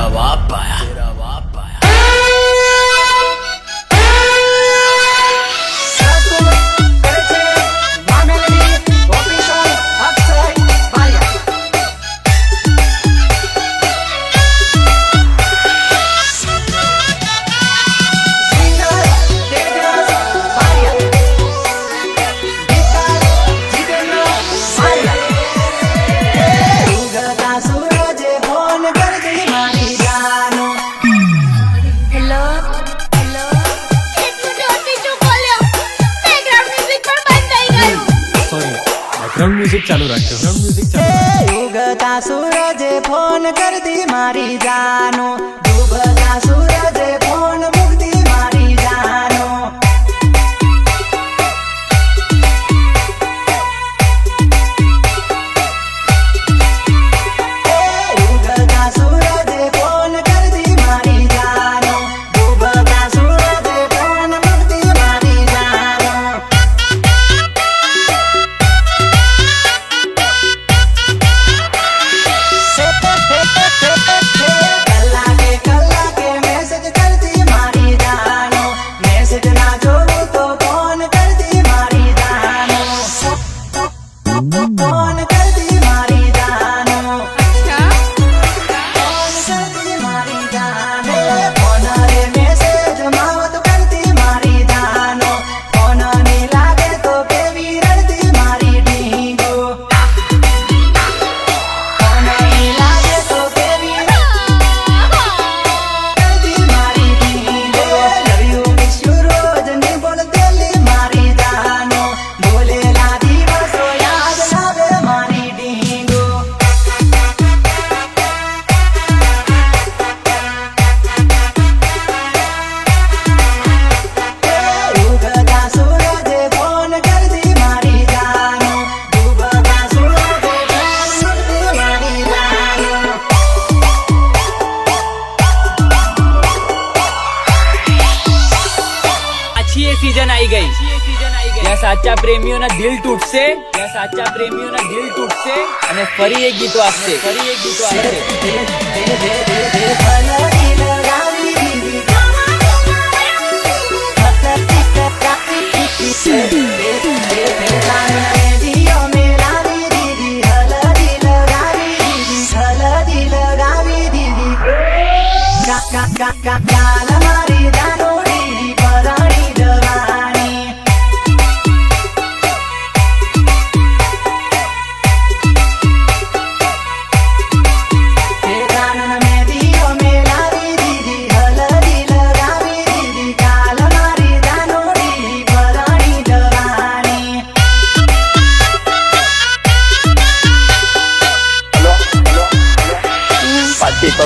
तेरा बाप आया, तेरा बाप आया। म्यूजिक चालू रखो, म्यूजिक चालू। उगता सूरज फोन कर दी मारी जानो, डूबता सूरज फोन मुक्ति मारी जानो। उगता सूरज फोन कर दी मारी जानो, डूबता सूरज फोन मुक्ति मारी जानो। कल्ला के मैसेज करती मारी जानो, मैसेज ना जोड़ू तो फोन करती मारी जानो, फोन करती मारी जानो, फोन करती मारी जानो। फोन रे मैसेज मावत करती मारी जानो, फोन नहीं लागे तो बेबी रड़ती मारी ढींगो, फोन नहीं लागे तो बेबी सीजन आई गई, या साचा प्रेमीओना दिल तूटશે, या साचा प्रेमीओना दिल तूटશે અને ફરી એક ગીતો આપશે, ફરી એક ગીતો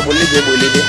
बोली दे।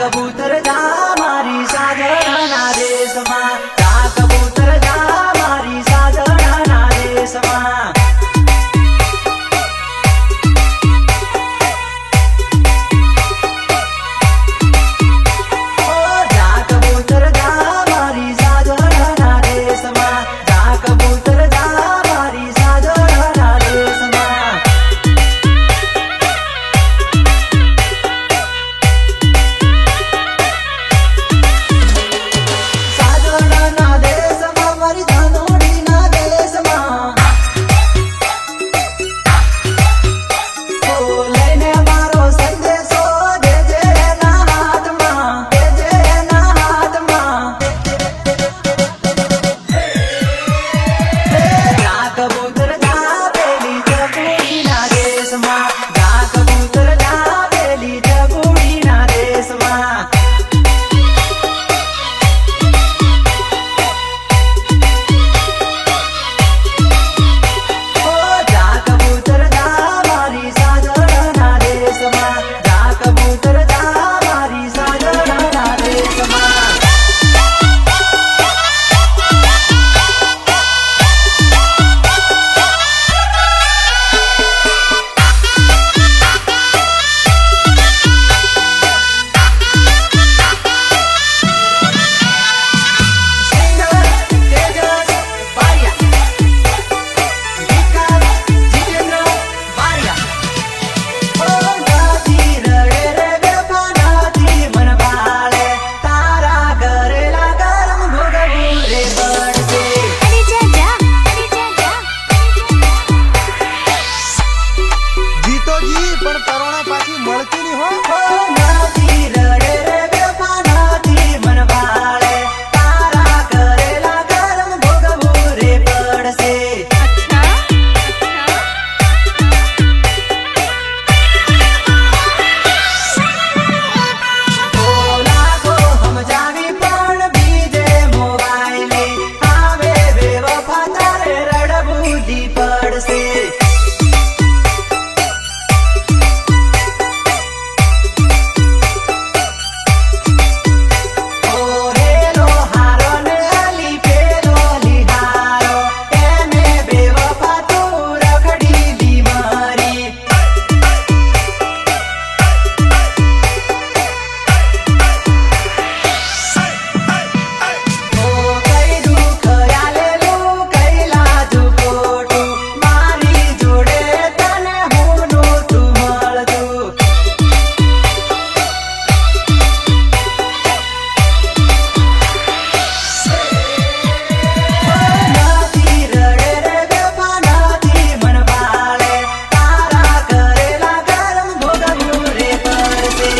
કબૂતર જા મારી સાજણાના દેશમાં, જા કબૂતર જા મારી સાજણાના દેશમાં. ઓ જા કબૂતર જા મારી સાજણાના દેશમાં, જા કબૂતર જા મારી સાજણાના દેશમાં. સાજણાના દેશમાં મારી ધાનોડીના દેશમાં, ઓ લઈને મારો સંદેશો દેજે એના હાથમાં, દેજે એના હાથમાં. જા કબૂતર જા પેલી જગુડીના દેશમાં, જા કબૂતર જા પેલી જગુડીના દેશમાં. ઓ જા કબૂતર જા મારી સાજણાના દેશમાં, જા કબૂતર જા મારી સાજણાના દેશમાં. સિંગર તેજસ બારિયા, ગીતકાર જીતેન્દ્ર બારિયા. ઓ નાથી રડે રે બેફા નાથી મન ભાળે, તારા કરેલા કરમ ભોગવું રે પડશે. જીતોજી પણ કરોણા પાછી મળતી નહીં હો. ઓ નાથી રડે રે બેફા નાથી મન ભાળે, તારા કરેલા કરમ ભોગવું રે પડશે. ઓ લાખો સમજાવી પણ બીજે મોબાઈલે, આવે બેવફા તારે રડવું જી પડશે. ઓ રેલો હારો ને અલી પેલો લીહારો, એને બેવફા તું રખડી લી મારી. ઓ કઈ દુઃખ આલેલું કઈ લાજુ ખોટું, મારી જોડે તને હું નહોતું મળતું. નાથી રડે રે બેફા નાથી મન ભાળે, તારા કરેલા કરમ ભોગવું રે પડશે.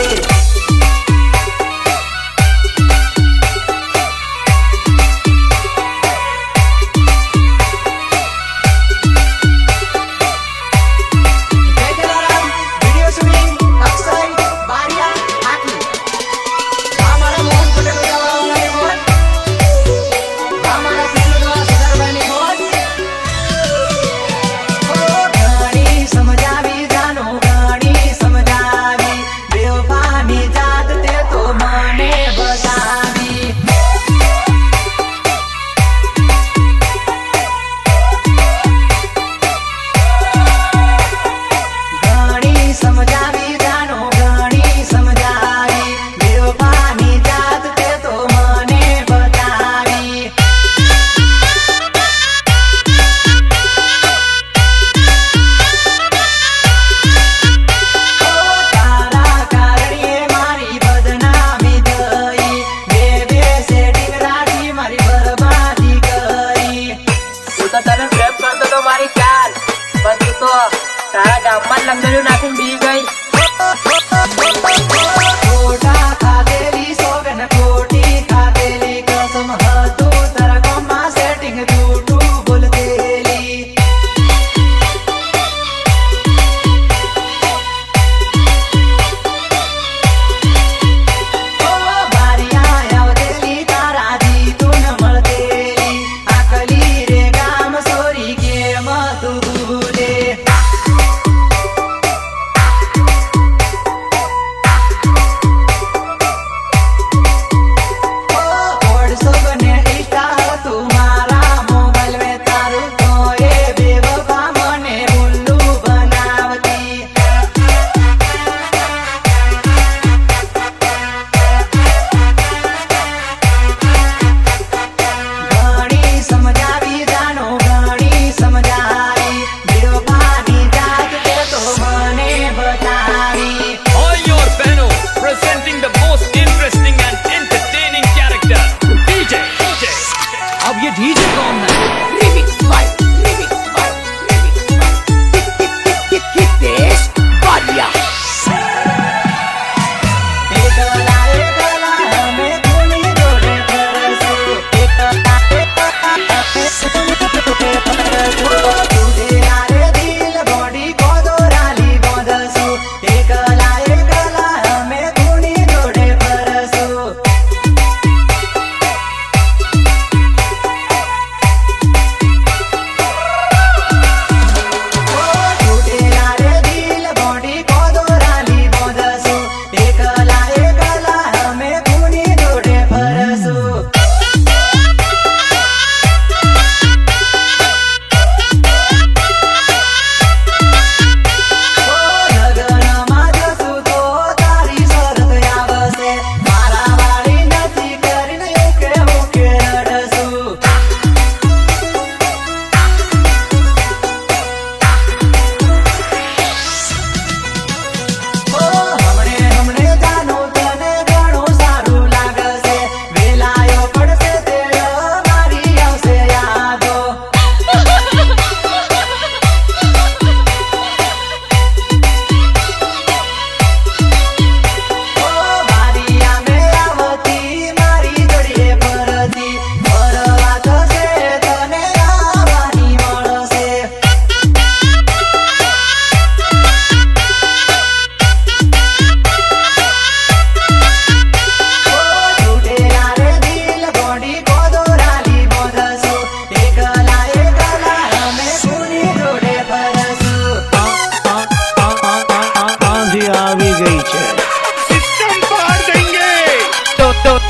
જય જલારામ વિડિયો શૂટિંગ અક્ષય બારિયા આટલું. આ મારા મોહન પટેલ ઉદાવાળાની મોહન, આ મારા સિદ્ધુદ્વાર સુધારભાઈની મોહન. ઓ ઘણી સમજાવી જાનો ઘણી સમજાવી, બેવફાની જાત તે તો મને બતાવી. ઘણી સમજાવી જાનો ઘણી સમજાવી, બેવફાની જાત તે તો મને બતાવી. ઓ તારા કારણે મારી બદનામી થઈ, બે બે સેટિંગ રાખી મારી બરબાદી કરી. તું તો તને પ્રેમ કરતો તો મારી ચાલ, પણ તું તો તારા ગામમાં લંગડ્યું નાખીને બી ગઈ. ખોટા ખાધેલી સોગન ખોટી ખાધેલી કસમ હતું, તારા ગામમાં સેટિંગ જૂઠું બોલતેલી. ઓ બારિયા આવતેલી તારા જીતું ન મળતેલી, આકલી રે ગામ સોરી કેમ તું ભૂલે.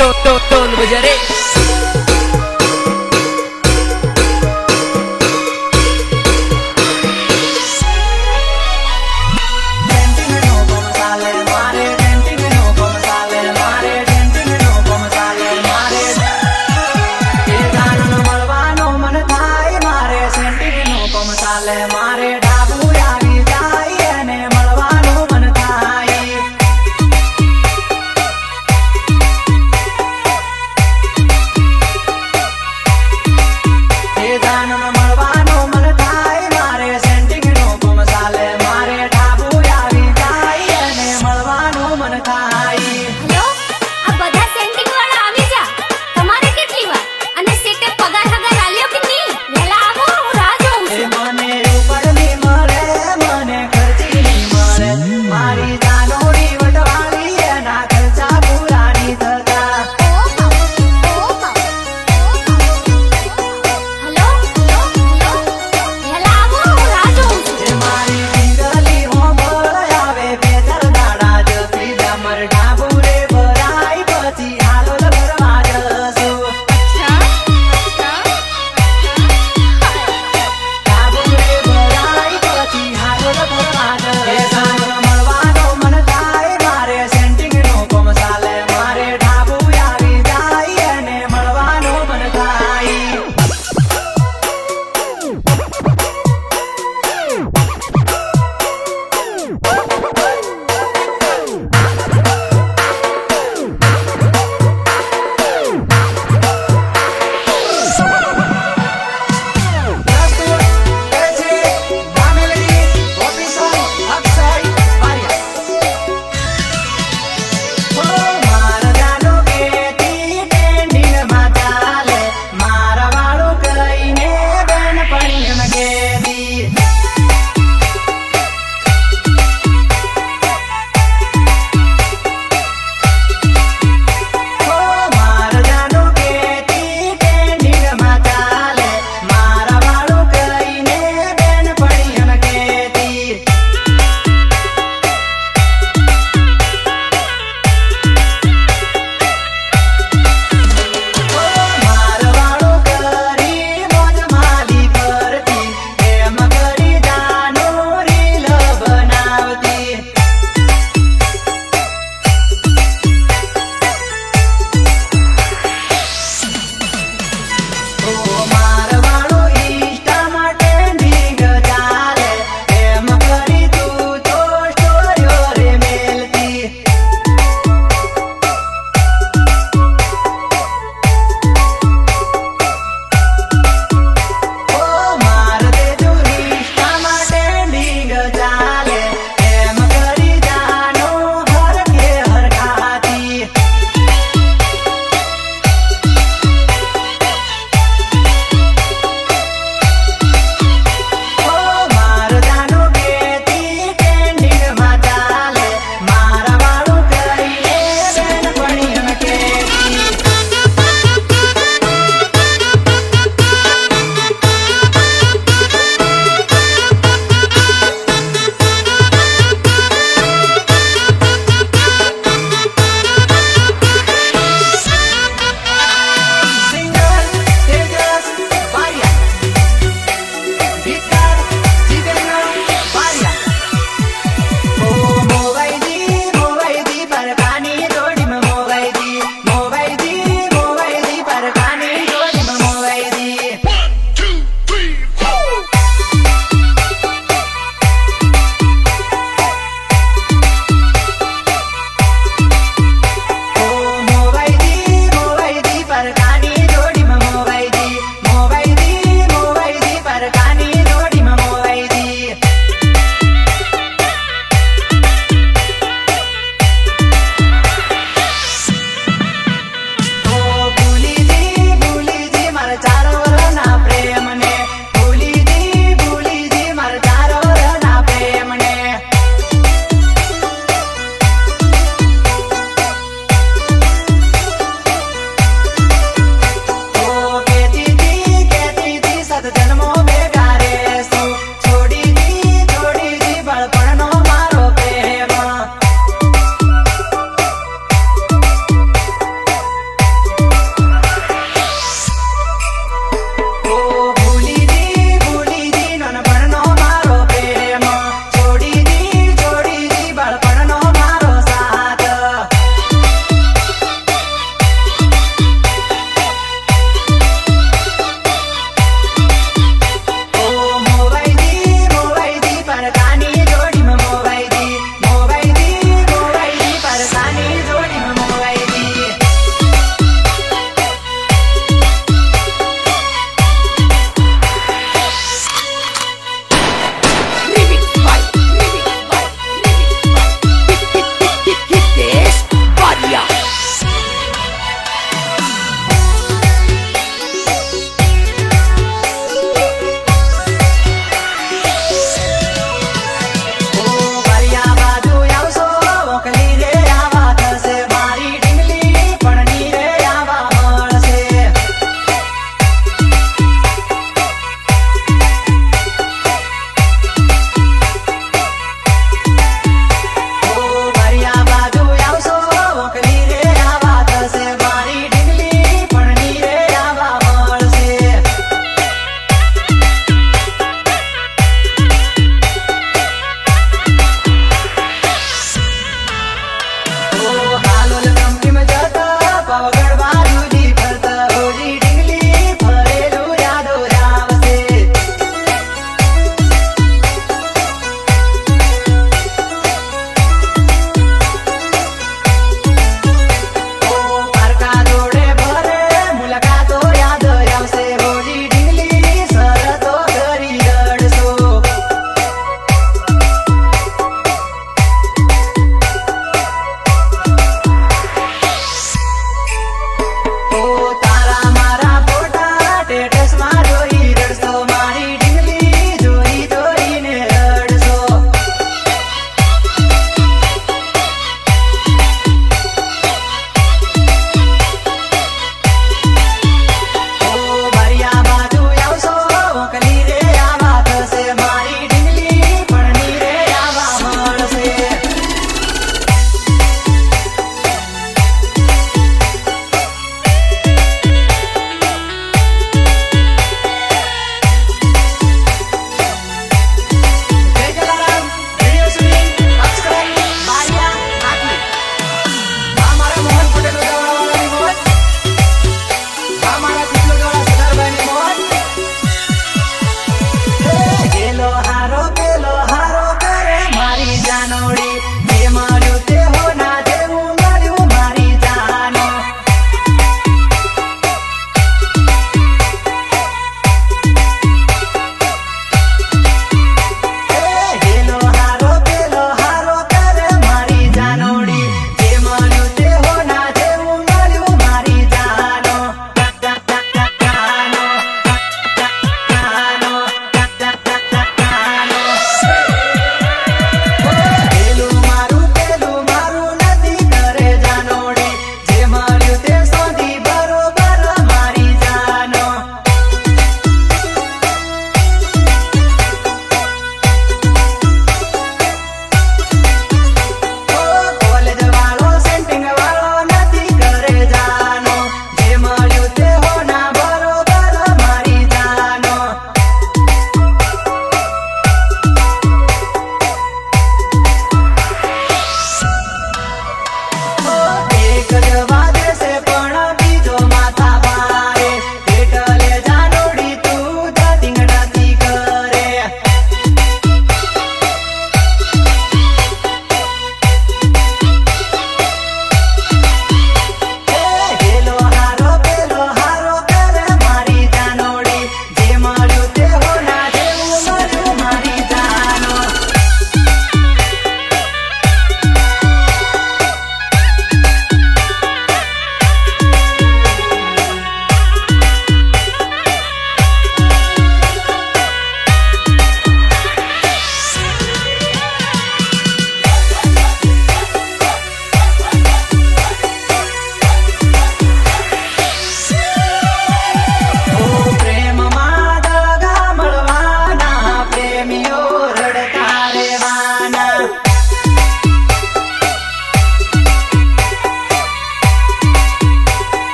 ટોન બજા રે